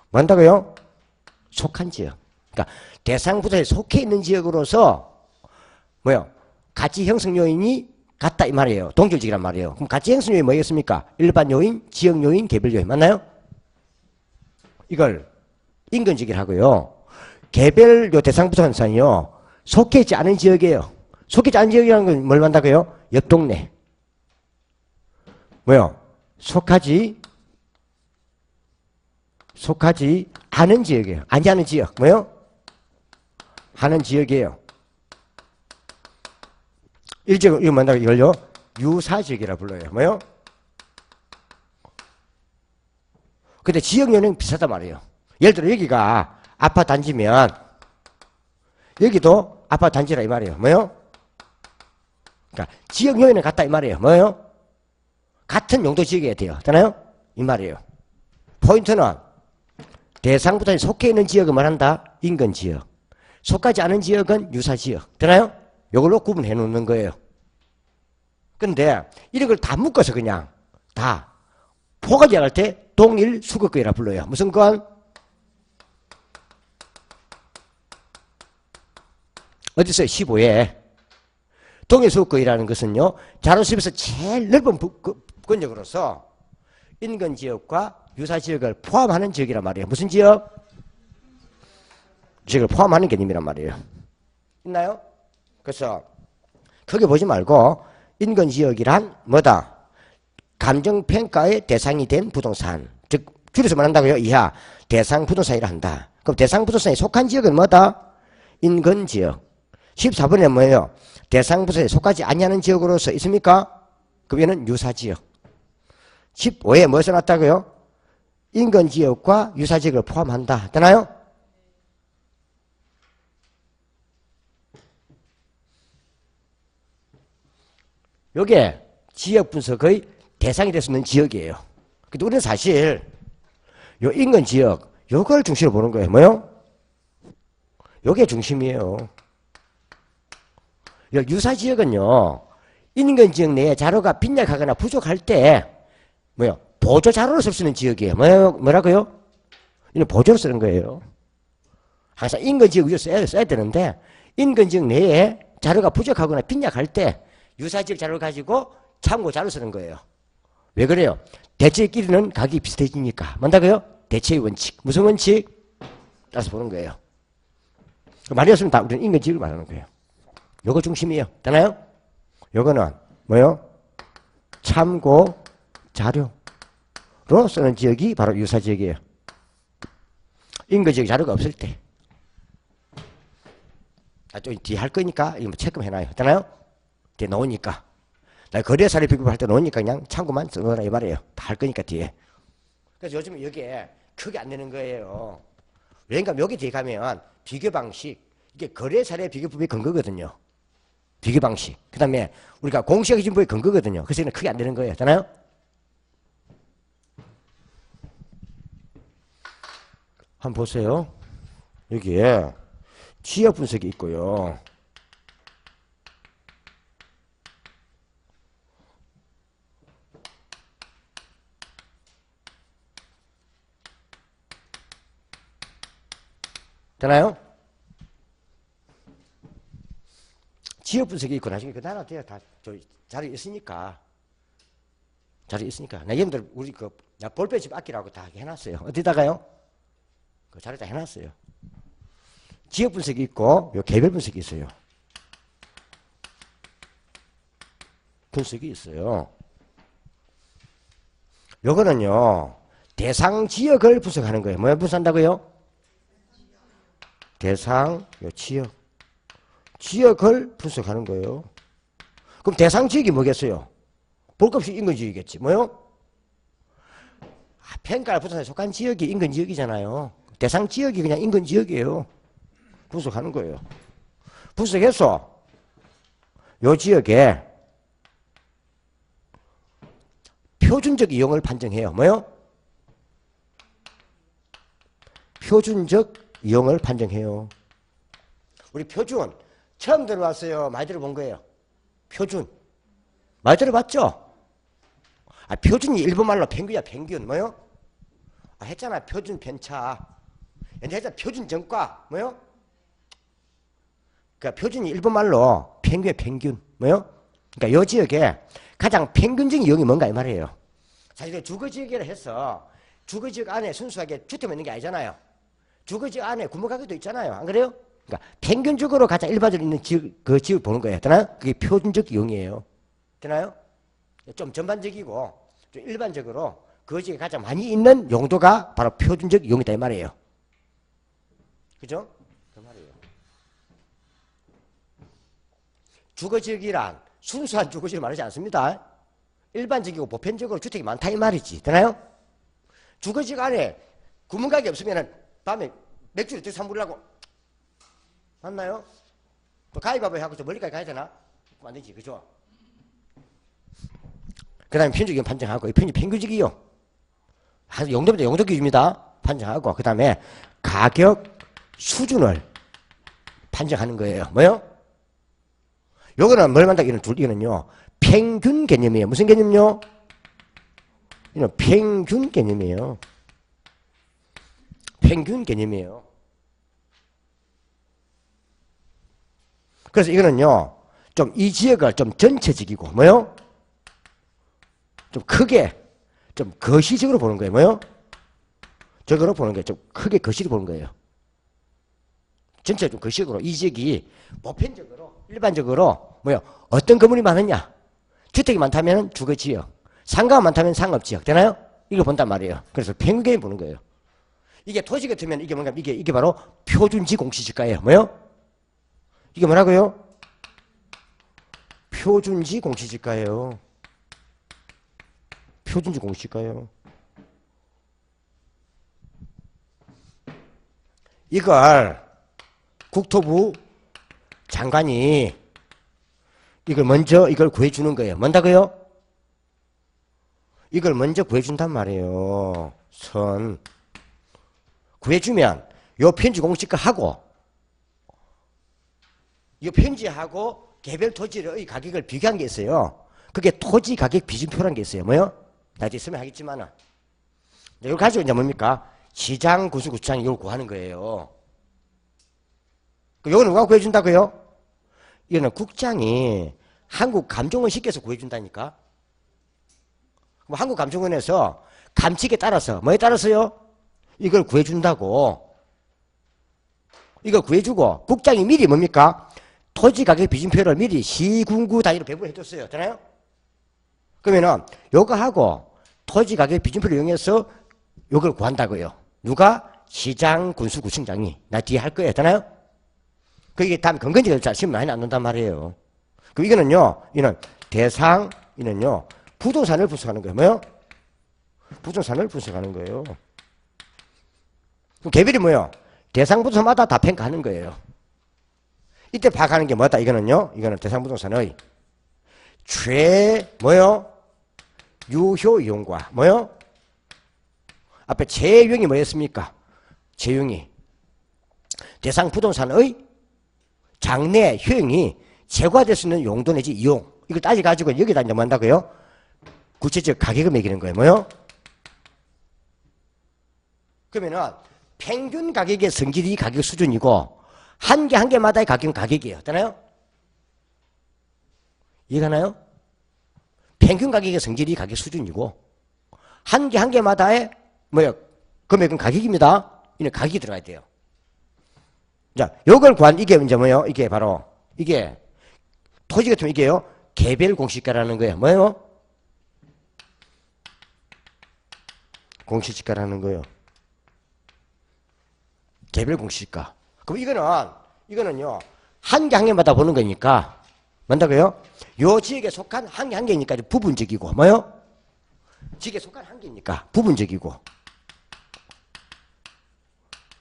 뭐 한다고요? 속한 지역. 그러니까 대상 부동산에 속해 있는 지역으로서 뭐요? 가치 형성 요인이 같다 이 말이에요. 동결지역이란 말이에요. 그럼 가치 형성 요인이 뭐겠습니까? 일반 요인, 지역 요인, 개별 요인. 맞나요? 이걸 인근 지역이라 하고요. 개별 요 대상 부동산이요. 속해 있지 않은 지역이에요. 속해 있지 않은 지역이라는 건 뭘 말한다고요? 옆 동네. 뭐요? 속하지 않은 지역이에요. 아니 않은 지역. 뭐요? 하는 지역이에요. 일지역, 이거 뭔가 이걸요? 유사지역이라 불러요. 뭐요? 근데 지역 요인은 비슷하단 말이에요. 예를 들어 여기가 아파트 단지면 여기도 아파트 단지라 이 말이에요. 뭐요? 그러니까 지역 요인은 같다 이 말이에요. 뭐요? 같은 용도 지역이어야 돼요. 되나요? 이 말이에요. 포인트는 대상부터에 속해 있는 지역은 말한다? 인근 지역. 속하지 않은 지역은 유사 지역. 되나요? 이걸로 구분해 놓는 거예요. 근데 이런 걸 다 묶어서 그냥 다 포괄적 할 때 동일 수거권이라 불러요. 무슨 건? 어디 있어요? 15에. 동일 수거권이라는 것은요. 자료집에서 제일 넓은 권역으로서 인근 지역과 유사 지역을 포함하는 지역이란 말이에요. 무슨 지역? 지역을 포함하는 개념이란 말이에요. 있나요? 그래서 크게 보지 말고 인근 지역이란 뭐다? 감정평가의 대상이 된 부동산. 즉 줄여서 말한다고요. 이하 대상 부동산이라 한다. 그럼 대상 부동산에 속한 지역은 뭐다? 인근 지역. 14번에 뭐예요? 대상 부동산에 속하지 아니하는 지역으로서 있습니까? 그럼 얘는 유사 지역. 15에 뭐 써놨다고요? 인근 지역과 유사 지역을 포함한다. 되나요? 요게 지역 분석의 대상이 될 수 있는 지역이에요. 근데 우리는 사실 요 인근 지역 요걸 중심으로 보는 거예요. 뭐요? 요게 중심이에요. 요 유사 지역은요. 인근 지역 내에 자료가 빈약하거나 부족할 때 뭐요? 보조 자료로 쓸 수 있는 지역이에요. 뭐라고요? 이는 보조로 쓰는 거예요. 항상 인근 지역 위주로 써야 되는데 인근 지역 내에 자료가 부족하거나 빈약할 때 유사 지역 자료를 가지고 참고 자료 쓰는 거예요. 왜 그래요? 대체끼리는 각이 비슷해지니까. 뭔다고요? 대체의 원칙. 무슨 원칙? 따라서 보는 거예요. 말이 없으면 다 우리는 인근 지역을 말하는 거예요. 요거 중심이에요. 되나요? 요거는 뭐요? 참고 자료로 쓰는 지역이 바로 유사 지역이에요. 인근 지역 자료가 없을 때. 좀 뒤에 할 거니까 이거 뭐 체크해놔요. 되나요? 뒤에 놓으니까. 나 거래사례 비교할 때 놓으니까 그냥 참고만 써놓으라 이 말이에요. 다 할 거니까 뒤에. 그래서 요즘 여기에 크게 안 되는 거예요. 왜냐면 여기 뒤에 가면 비교 방식, 이게 거래사례 비교법의 근거거든요. 비교 방식. 그 다음에 우리가 공시적 진보의 근거거든요. 그래서 이는 크게 안 되는 거예요. 되나요? 한번 보세요. 여기에 지역 분석이 있고요. 되나요? 지역 분석이 있고 나중에 그 나라 돼야 다 자리 있으니까. 자리 있으니까. 나 여러분들 우리 볼펜집 아끼라고 다 해놨어요. 어디다가요? 그 자리에다 해놨어요. 지역 분석이 있고 요 개별 분석이 있어요. 분석이 있어요. 요거는요. 대상 지역을 분석하는 거예요. 뭐 분석한다고요? 대상 지역. 지역을 분석하는 거예요. 그럼 대상 지역이 뭐겠어요? 볼 것 없이 인근 지역이겠지. 뭐요? 평가를 부동산에 속한 지역이 인근 지역이잖아요. 대상 지역이 그냥 인근 지역이에요. 분석하는 거예요. 분석해서 요 지역에 표준적 이용을 판정해요. 뭐요? 표준적 이용을 판정해요. 우리 표준 처음 들어왔어요? 많이 들어본 거예요? 표준 많이 들어봤죠? 표준이 일본말로 평균이야. 평균. 뭐요? 했잖아. 표준 편차. 근데 했잖아. 표준 정과. 뭐요? 그러니까 표준이 일본말로 평균이야. 평균. 뭐요? 그러니까 요 지역에 가장 평균적인 이용이 뭔가 이 말이에요. 사실 주거지역이라 해서 주거지역 안에 순수하게 주택만 있는 게 아니잖아요. 주거지역 안에 구멍가게도 있잖아요. 안 그래요? 그러니까 평균적으로 가장 일반적으로 있는 지역, 그 지역 보는 거예요. 되나요? 그게 표준적 이용이에요. 되나요? 좀 전반적이고 좀 일반적으로 그 지역에 가장 많이 있는 용도가 바로 표준적 이용이다 이 말이에요. 그죠? 그 말이에요. 주거지역이란 순수한 주거지역을 말하지 않습니다. 일반적이고 보편적으로 주택이 많다 이 말이지. 되나요? 주거지역 안에 구멍가게 없으면 밤에 맥주를 어떻게 사물라고 맞나요? 또 가위바위보 하고 저 멀리까지 가야 되나? 안 되지, 그죠? 그 다음에 편집기준 판정하고, 이 편집 평균적이요. 용도 기준입니다. 판정하고, 그 다음에 가격 수준을 판정하는 거예요. 뭐요? 요거는 뭘 만다? 이거는요, 평균 개념이에요. 무슨 개념요? 이건 평균 개념이에요. 평균 개념이에요. 그래서 이거는요, 좀 이 지역을 좀 전체적이고, 뭐요? 좀 크게, 좀 거시적으로 보는 거예요. 뭐요? 저거로 보는 거예요. 좀 크게 거시로 보는 거예요. 전체 좀 거시적으로 이 지역이 보편적으로, 일반적으로, 뭐요? 어떤 건물이 많으냐? 주택이 많다면 주거지역, 상가가 많다면 상업지역. 되나요? 이거 본단 말이에요. 그래서 평균 보는 거예요. 이게 토지 같으면 이게 뭔가, 이게 바로 표준지 공시지가예요. 뭐요? 이게 뭐라고요? 표준지 공시지가예요. 표준지 공시지가예요. 이걸 국토부 장관이 이걸 먼저 이걸 구해주는 거예요. 뭔다고요? 이걸 먼저 구해준단 말이에요. 선. 구해주면 요 편지 공시가 하고 이 편지하고 개별 토지의 가격을 비교한 게 있어요. 그게 토지 가격 비준표라는 게 있어요. 뭐요? 나중에 설명하겠지만은. 이걸 가지고 이제 뭡니까? 시장, 구수구청이 이걸 구하는 거예요. 이거는 누가 구해준다고요? 이거는 국장이 한국감정원 시켜서 구해준다니까. 그럼 한국감정원에서 감칙에 따라서 뭐에 따라서요? 이걸 구해준다고. 이걸 구해주고 국장이 미리 뭡니까? 토지 가격 비준표를 미리 시군구 단위로 배분해줬어요. 되나요? 그러면은 요거 하고 토지 가격 비준표를 이용해서 요걸 구한다고요. 누가? 시장 군수구청장이. 나 뒤에 할 거예요. 되나요? 그게 다음 건건지가 잘 신문 많이 안 논단 말이에요. 그럼 이거는요, 이는 대상, 이는요, 부동산을 분석하는 거예요. 뭐요? 부동산을 분석하는 거예요. 그럼 개별이 뭐요? 대상 부동산마다 다 평가하는 거예요. 이때 파악하는 게 뭐다? 이거는요, 이거는 대상 부동산의 뭐요? 유효 이용과, 뭐요? 앞에 제용이 뭐였습니까? 제용이. 대상 부동산의 장래 효용이 제거될 수 있는 용도 내지 이용. 이걸 따져가지고 여기다 이제 뭐 한다고요? 구체적 가격을 매기는 거예요. 뭐요? 그러면은 평균 가격의 성질이 가격 수준이고 한 개 한 개마다의 가격은 가격이에요. 되나요? 이해가나요? 평균 가격의 성질이 가격 수준이고 한 개 한 개마다의 뭐요? 금액은 가격입니다. 이는 가격이 들어가야 돼요. 자, 요걸 구한 이게 이제 뭐요? 이게 바로 이게 토지 같으면 이게요. 개별 공시가라는 거예요. 뭐예요? 공시지가라는 거예요. 개별 공시지가. 그럼 이거는요. 한 개 한 개마다 보는 거니까 뭔다고요? 요 지역에 속한 한 개 한 개니까 부분적이고 뭐요? 지역에 속한 한 개니까 부분적이고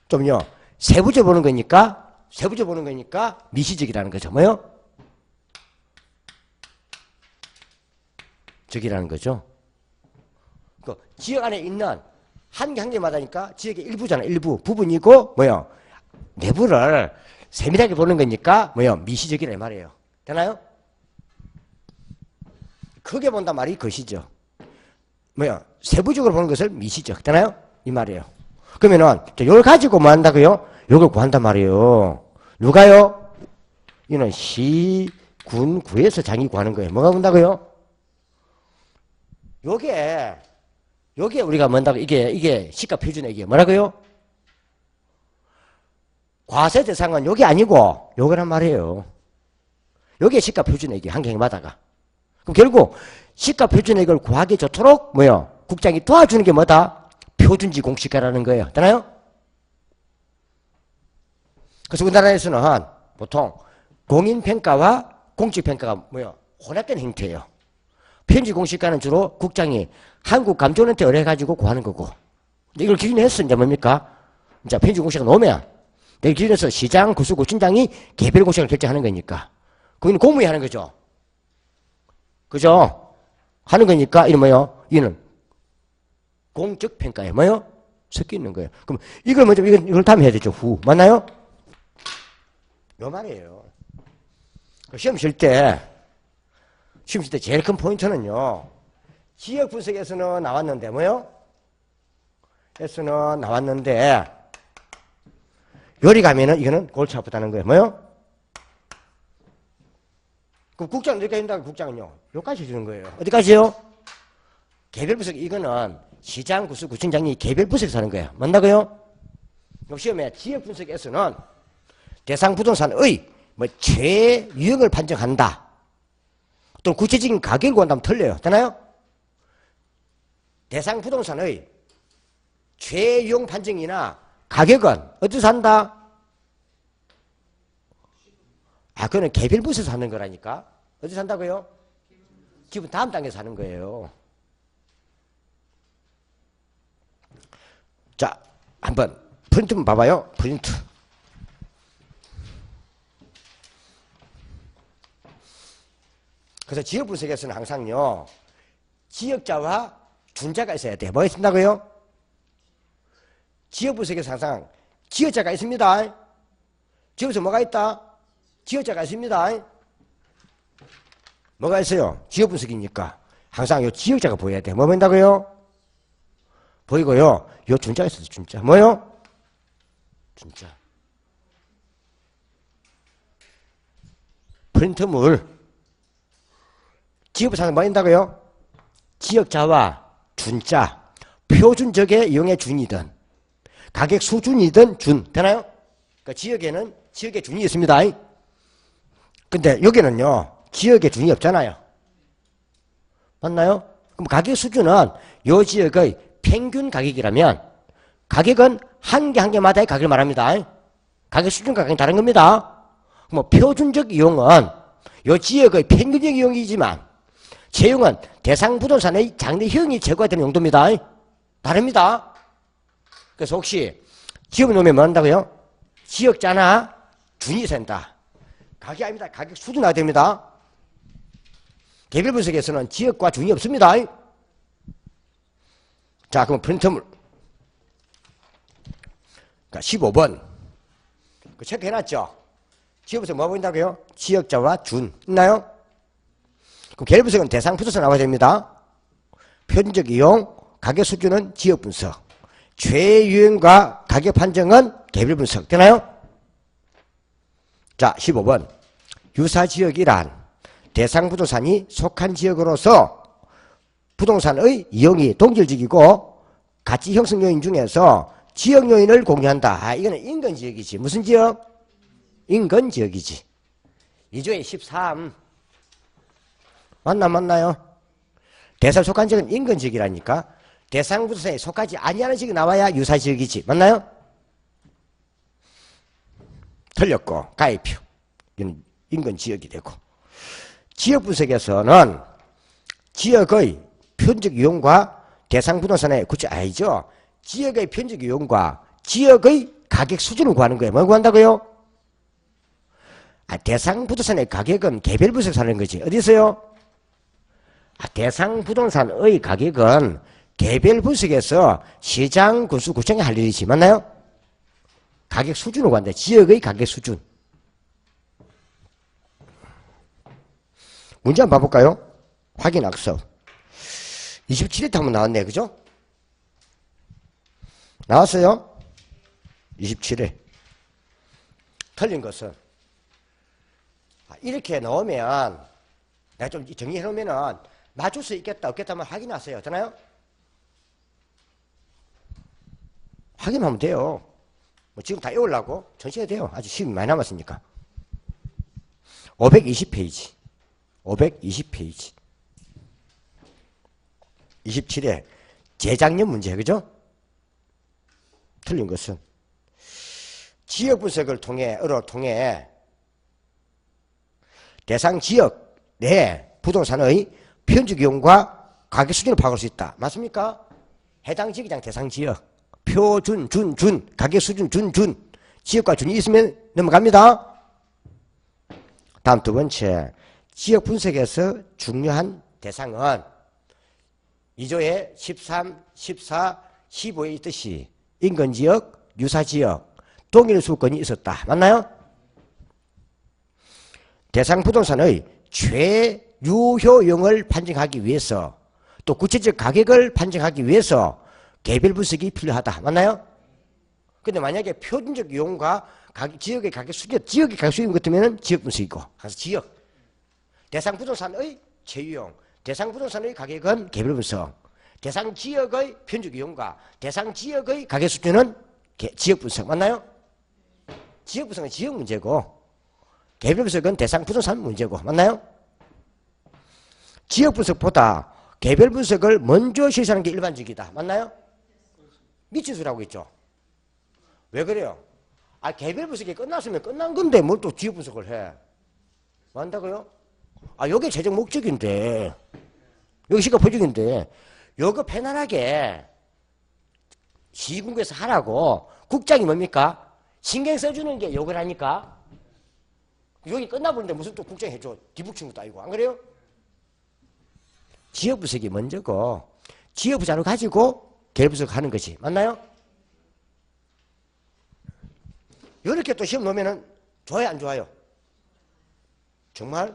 좀요. 세부적으로 보는 거니까 미시적이라는 거죠. 뭐요? 적이라는 거죠. 그 지역 안에 있는 한 개 한 개마다니까 지역의 일부잖아. 일부 부분이고 뭐요? 내부를 세밀하게 보는 거니까 뭐요? 미시적이라 말이에요. 되나요? 크게 본단 말이 것이죠. 뭐요? 세부적으로 보는 것을 미시적. 되나요? 이 말이에요. 그러면은 이걸 가지고 뭐 한다고요? 이걸 구한단 말이에요. 누가요? 이는 시, 군, 구에서 장이 구하는 거예요. 뭐가 본다고요? 요게 우리가 뭔다고 이게 시가 표준액이에요. 뭐라고요? 과세 대상은 요게 아니고 요거란 말이에요. 요게 시가 표준액이에요. 한 개마다가. 그럼 결국 시가 표준액을 구하기 좋도록 뭐요? 국장이 도와주는 게 뭐다? 표준지 공시가라는 거예요. 되나요? 그래서 우리나라에서는 보통 공인평가와 공직평가가 뭐요? 혼합된 형태예요. 편지 공시가는 주로 국장이 한국감정원한테 의뢰해가지고 구하는 거고. 근데 이걸 기준에 했어. 이제 뭡니까? 자, 편집 공시가 놓으면 내가 기준에서 시장, 구수, 구청장이 개별 공시를 결정하는 거니까. 거기는 공무원이 하는 거죠. 그죠? 하는 거니까, 이는 뭐요? 이는 공적 평가에 뭐요? 섞여 있는 거예요. 그럼 이걸 먼저, 이걸 다음에 해야 되죠. 후. 맞나요? 요 말이에요. 시험 칠 때 제일 큰 포인트는요. 지역 분석에서는 나왔는데, 뭐요? 에서는 나왔는데, 요리 가면은 이거는 골치 아프다는 거예요. 뭐요? 그럼 국장은 어디까지 준다고 국장은요? 여기까지 주는 거예요. 어디까지요? 개별 분석, 이거는 시장, 구수, 구청장이 개별 분석에서 하는 거예요. 맞나고요? 그럼 시험에 지역 분석에서는 대상 부동산의 뭐 최유형을 판정한다. 또는 구체적인 가격을 구한다면 틀려요. 되나요? 대상 부동산의 최유형 판정이나 가격은 어디서 한다? 그거는 개별 분석에서 하는 거라니까. 어디서 한다고요? 기본 다음 단계에서 하는 거예요. 자, 한번 프린트 한번 봐봐요. 프린트. 그래서 지역 분석에서는 항상요, 지역자와 준자가 있어야 돼요. 뭐가 있다고요? 지역 분석에서 항상 지역자가 있습니다. 지역에서 뭐가 있다? 지역자가 있습니다. 뭐가 있어요? 지역 분석이니까 항상 요 지역자가 보여야 돼요. 뭐 보인다고요? 보이고요. 요 준자가 있어요. 준자. 뭐요? 준자. 프린트물. 지역분석은 뭐 있다고요? 지역자와 준자. 표준적의 이용의 준이든 가격 수준이든 준. 되나요? 그러니까 지역에는 지역의 준이 있습니다. 근데 여기는요, 지역의 준이 없잖아요. 맞나요? 그럼 가격 수준은 요 지역의 평균 가격이라면 가격은 한 개 한 개마다의 가격을 말합니다. 가격 수준과 가격이 다른 겁니다. 뭐 표준적 이용은 요 지역의 평균적 이용이지만 채용은 대상 부동산의 장래형이 제거되는 용도입니다. 다릅니다. 그래서 혹시 지역을 놓으면 뭐 한다고요? 지역자나 준이 센다. 가격 아닙니다. 가격 수준 나야 됩니다. 개별 분석에서는 지역과 준이 없습니다. 자, 그럼 프린트물. 그러니까 15번. 그 체크해놨죠? 지역분석 뭐 보인다고요? 지역자와 준. 있나요? 그럼 개별 분석은 대상 부동산 나와야 됩니다. 표준적 이용, 가격 수준은 지역 분석. 최유형과 가격 판정은 개별 분석. 되나요? 자, 15번. 유사지역이란 대상 부동산이 속한 지역으로서 부동산의 이용이 동질적이고 가치 형성 요인 중에서 지역 요인을 공유한다. 이거는 인근지역이지. 무슨 지역? 인근지역이지. 2조의 13. 맞나요? 대상 속한 지역은 인근지역이라니까. 대상 부동산에 속하지 아니하는 지역이 나와야 유사지역이지. 맞나요? 틀렸고 가입표. 이건 인근지역이 되고. 지역 분석에서는 지역의 표준적 이용과 대상 부동산의 구체 아니죠. 지역의 표준적 이용과 지역의 가격 수준을 구하는 거예요. 뭐 구한다고요? 대상 부동산의 가격은 개별 분석에서 하는 거지. 어디 있어요? 대상 부동산의 가격은 개별 분석에서 시장, 군수, 구청이 할 일이지. 맞나요? 가격 수준을 구한다. 지역의 가격 수준. 문제 한번 봐볼까요? 확인 학습. 27회 한번 나왔네. 그죠? 나왔어요? 27회. 틀린 것은 이렇게 넣으면 내가 좀 정리해 놓으면은 맞출 수 있겠다 없겠다 한번 확인하세요. 되나요? 확인하면 돼요. 뭐 지금 다 외우려고 전시해야 돼요. 아직 시간이 많이 남았으니까. 520페이지. 520페이지. 27회 재작년 문제. 그죠? 틀린 것은 지역 분석을 통해 대상 지역 내 부동산의 편적 이용과 가격 수준을 파악할 수 있다. 맞습니까? 해당 지역이랑 대상 지역 표준, 준, 가격 수준, 준. 지역과 준이 있으면 넘어갑니다. 다음 두 번째, 지역 분석에서 중요한 대상은 2조의 13, 14, 15에 있듯이 인근지역, 유사지역, 동일 수권이 있었다. 맞나요? 대상 부동산의 최유효용을 판정하기 위해서 또 구체적 가격을 판정하기 위해서 개별 분석이 필요하다. 맞나요? 근데 만약에 표준적 유형과 지역의 가격 수준, 지역의 가격 수준 같으면 지역 분석이고, 그래서 지역. 대상 부동산의 최유용, 대상 부동산의 가격은 개별 분석, 대상 지역의 편적 유형과 대상 지역의 가격 수준은 지역 분석. 맞나요? 지역 분석은 지역 문제고, 개별 분석은 대상 부동산 문제고. 맞나요? 지역 분석보다 개별 분석을 먼저 실시하는 게 일반적이다. 맞나요? 미친 소리라고 있죠. 왜 그래요? 개별 분석이 끝났으면 끝난 건데 뭘 또 지역 분석을 해. 뭐 한다고요? 요게 최종 목적인데, 여기 시가 표적인데, 요거 편안하게 시군구에서 하라고 국장이 뭡니까? 신경 써주는 게 요거라니까. 여기 끝나버리는데 무슨 또 국장이 해줘. 뒤북친 것도 아니고. 안 그래요? 지역 분석이 먼저고, 지역 부자를 가지고 개별 분석하는 것이. 맞나요? 이렇게 또 시험 놓으면은 좋아요, 안 좋아요? 정말?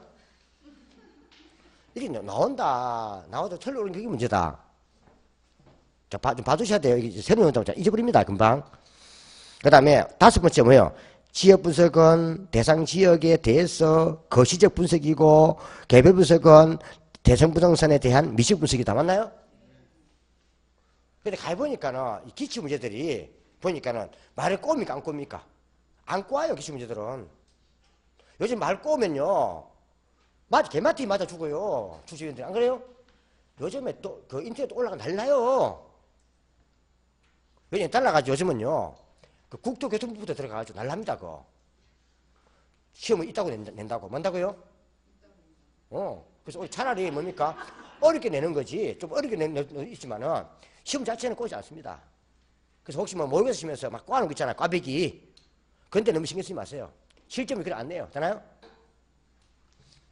이게 나와도 틀려오는 게 문제다. 자, 좀 봐주셔야 돼요. 이게 새로운 연다고 잊어버립니다, 금방. 그 다음에 다섯 번째 뭐예요? 지역 분석은 대상 지역에 대해서 거시적 분석이고, 개별 분석은 대상 부동산에 대한 미적 분석이다. 맞나요? 근데 가보니까는 이 기출 문제들이 보니까는 말을 꼬입니까, 안 꼬입니까? 안 꼬아요, 기출 문제들은. 요즘 말 꼬우면요, 개마티 맞아 죽어요. 주식인들. 안 그래요? 요즘에 또 그 인터넷 올라가 달라요. 왜냐면 달라가지고 요즘은요, 그 국토교통부부터 들어가가지고 날랍니다, 그거. 시험을 있다고 낸다고. 뭔다고요? 그래서 차라리 뭡니까? 어렵게 내는 거지. 좀 어렵게 내는 있지만은 시험 자체는 꼬이지 않습니다. 그래서 혹시 뭐 모의고사 치면서 막 꼬아는 거 있잖아요. 꽈배기. 근데 너무 신경 쓰지 마세요. 실점이 그래 안 내요. 되나요?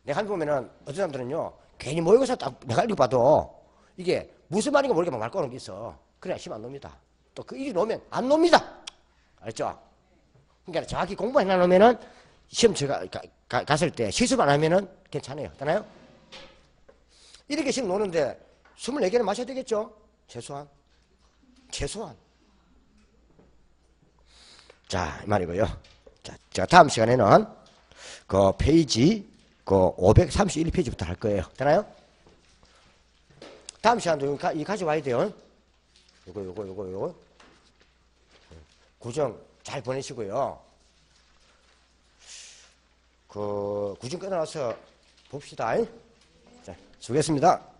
내가 한 보면은 어떤 사람들은요, 괜히 모의고사 딱 내가 읽어봐도 이게 무슨 말인가 모르게 막 말 꼬는 게 있어. 그래야 시험 안 놉니다. 또 그 일이 놓으면 안 놉니다. 알죠? 그러니까 정확히 공부 해놔 놓으면은 시험 갔을 때 실수만 안 하면은 괜찮아요. 되나요? 이렇게 시험 노는데 24개는 마셔야 되겠죠? 최소한. 자, 이 말이고요. 자, 제가 다음 시간에는 그 페이지 그 531페이지부터 할 거예요. 되나요? 다음 시간도 이 가져와야 돼요. 요거. 구정 잘 보내시고요. 그 구정 끝나서 봅시다. 자, 수고했습니다.